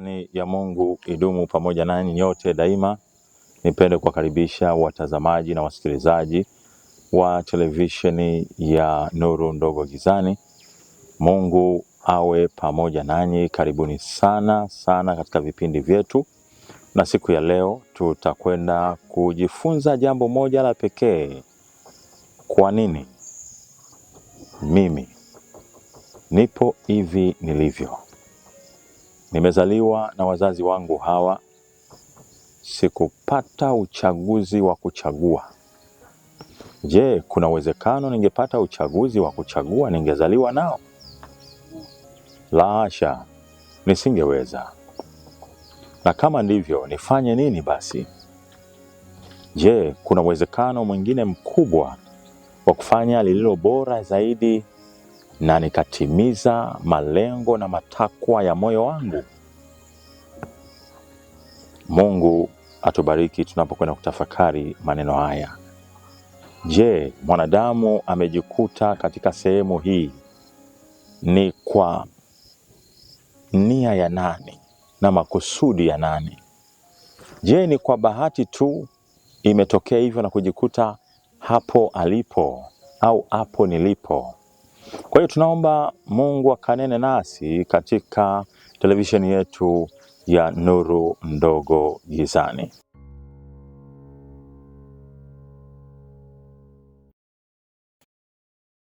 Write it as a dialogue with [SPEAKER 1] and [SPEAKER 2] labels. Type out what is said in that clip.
[SPEAKER 1] Amani ya Mungu idumu pamoja nanyi nyote daima. Nipende kuwakaribisha watazamaji na wasikilizaji wa televisheni ya Nuru Ndogo Gizani. Mungu awe pamoja nanyi. Karibuni sana sana katika vipindi vyetu, na siku ya leo tutakwenda kujifunza jambo moja la pekee. Kwa nini mimi nipo hivi nilivyo? Nimezaliwa na wazazi wangu hawa, sikupata uchaguzi wa kuchagua. Je, kuna uwezekano ningepata uchaguzi wa kuchagua ningezaliwa nao? La hasha, nisingeweza. Na kama ndivyo, nifanye nini basi? Je, kuna uwezekano mwingine mkubwa wa kufanya lililo bora zaidi na nikatimiza malengo na matakwa ya moyo wangu? Mungu atubariki tunapokwenda kutafakari maneno haya. Je, mwanadamu amejikuta katika sehemu hii ni kwa nia ya nani na makusudi ya nani? Je, ni kwa bahati tu imetokea hivyo na kujikuta hapo alipo au hapo nilipo? Kwa hiyo tunaomba Mungu akanene nasi katika televisheni yetu ya Nuru Ndogo Gizani.